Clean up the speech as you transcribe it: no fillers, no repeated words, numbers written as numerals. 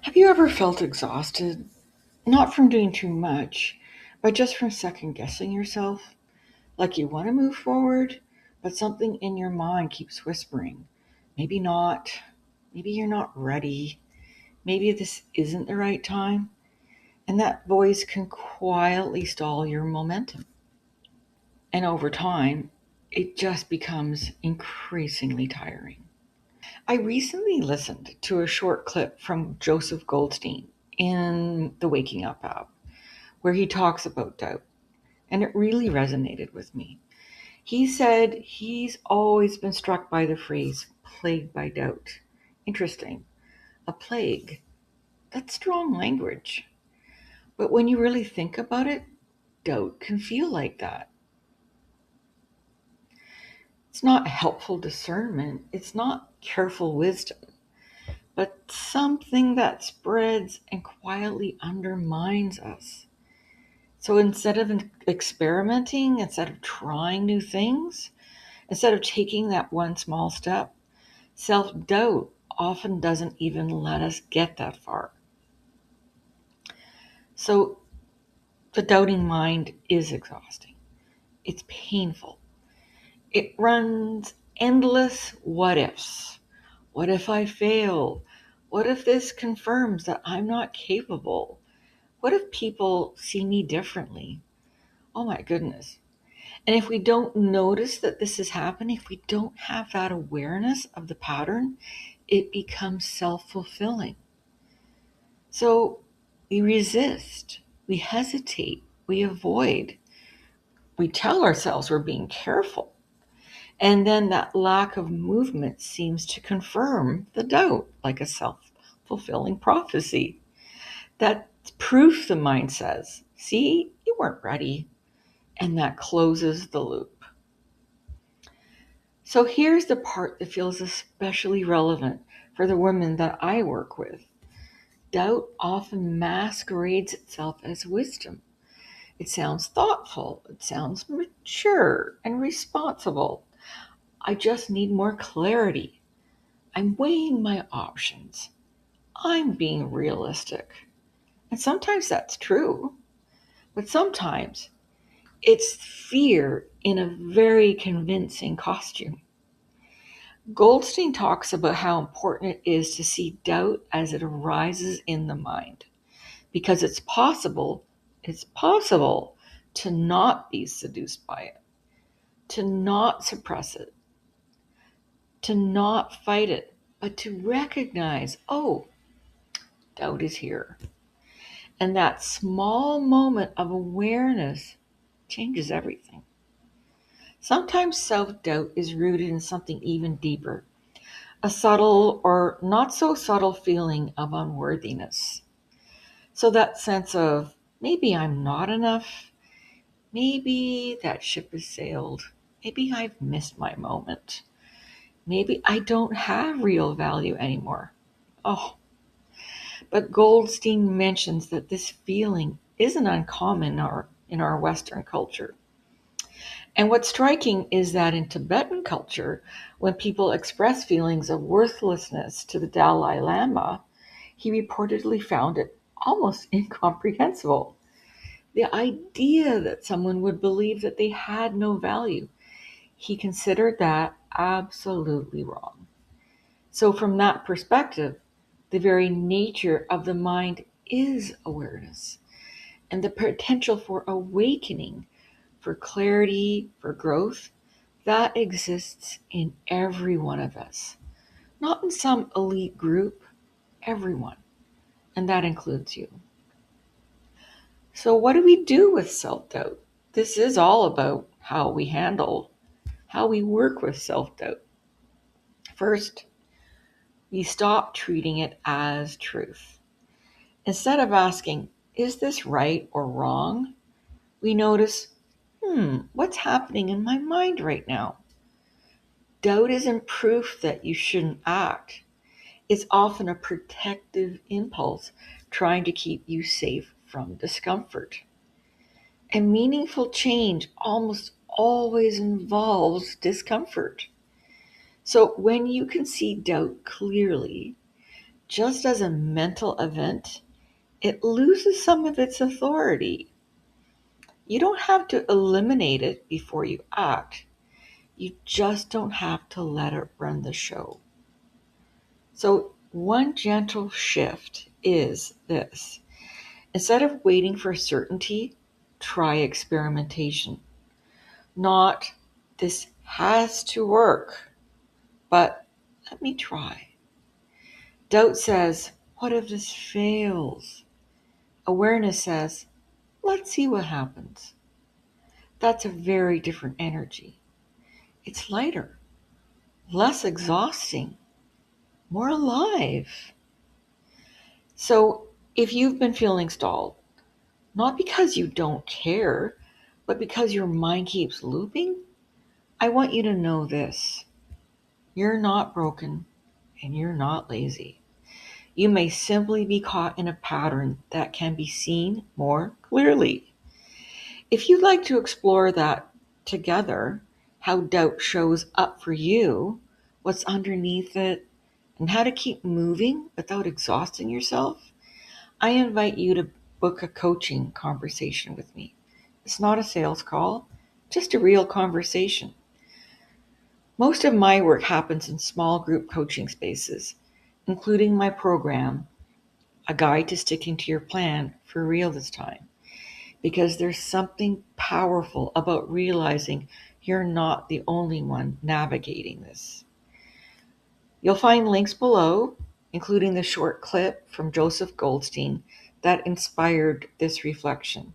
Have you ever felt exhausted? Not from doing too much, but just from second guessing yourself? Like you want to move forward, but something in your mind keeps whispering, maybe not, maybe you're not ready, maybe this isn't the right time. And that voice can quietly stall your momentum. And over time, it just becomes increasingly tiring. I recently listened to a short clip from Joseph Goldstein in the Waking Up app, where he talks about doubt, and it really resonated with me. He said he's always been struck by the phrase plagued by doubt. Interesting. A plague. That's strong language. But when you really think about it, doubt can feel like that. It's not helpful discernment, it's not careful wisdom, but something that spreads and quietly undermines us. So instead of experimenting, instead of trying new things, instead of taking that one small step, self doubt often doesn't even let us get that far. So the doubting mind is exhausting. It's painful. It runs endless what ifs. What if I fail? What if this confirms that I'm not capable? What if people see me differently? Oh my goodness. And if we don't notice that this is happening, if we don't have that awareness of the pattern, it becomes self fulfilling. So we resist, we hesitate, we avoid, we tell ourselves we're being careful. And then that lack of movement seems to confirm the doubt, like a self fulfilling prophecy. That's proof, the mind says. See, you weren't ready. And that closes the loop. So here's the part that feels especially relevant for the women that I work with. Doubt often masquerades itself as wisdom. It sounds thoughtful, it sounds mature and responsible. I just need more clarity. I'm weighing my options. I'm being realistic. And sometimes that's true, but sometimes it's fear in a very convincing costume. Goldstein talks about how important it is to see doubt as it arises in the mind, because it's possible to not be seduced by it, to not suppress it, to not fight it, but to recognize, oh, doubt is here. And that small moment of awareness changes everything. Sometimes self doubt is rooted in something even deeper, a subtle or not so subtle feeling of unworthiness. So that sense of maybe I'm not enough, maybe that ship has sailed, maybe I've missed my moment, maybe I don't have real value anymore. Oh, but Goldstein mentions that this feeling isn't uncommon in our Western culture. And what's striking is that in Tibetan culture, when people express feelings of worthlessness to the Dalai Lama, he reportedly found it almost incomprehensible. The idea that someone would believe that they had no value, he considered that absolutely wrong. So, from that perspective, the very nature of the mind is awareness, and the potential for awakening, for clarity, for growth, that exists in every one of us. Not in some elite group, everyone. And that includes you. So, what do we do with self doubt? This is all about how we work with self doubt. First, we stop treating it as truth. Instead of asking, is this right or wrong? We notice, what's happening in my mind right now? Doubt isn't proof that you shouldn't act. It's often a protective impulse trying to keep you safe from discomfort. And meaningful change almost always involves discomfort. So when you can see doubt clearly, just as a mental event, it loses some of its authority. You don't have to eliminate it before you act. You just don't have to let it run the show. So, one gentle shift is this: instead of waiting for certainty, try experimentation. Not, this has to work, but let me try. Doubt says, what if this fails? Awareness says, let's see what happens. That's a very different energy. It's lighter, less exhausting, more alive. So if you've been feeling stalled, not because you don't care, but because your mind keeps looping, I want you to know this: you're not broken and you're not lazy. You may simply be caught in a pattern that can be seen more clearly. If you'd like to explore that together, how doubt shows up for you, what's underneath it, and how to keep moving without exhausting yourself, I invite you to book a coaching conversation with me. It's not a sales call, just a real conversation. Most of my work happens in small group coaching spaces, including my program, A Guide to Sticking to Your Plan for Real this time, because there's something powerful about realizing you're not the only one navigating this. You'll find links below, including the short clip from Joseph Goldstein that inspired this reflection.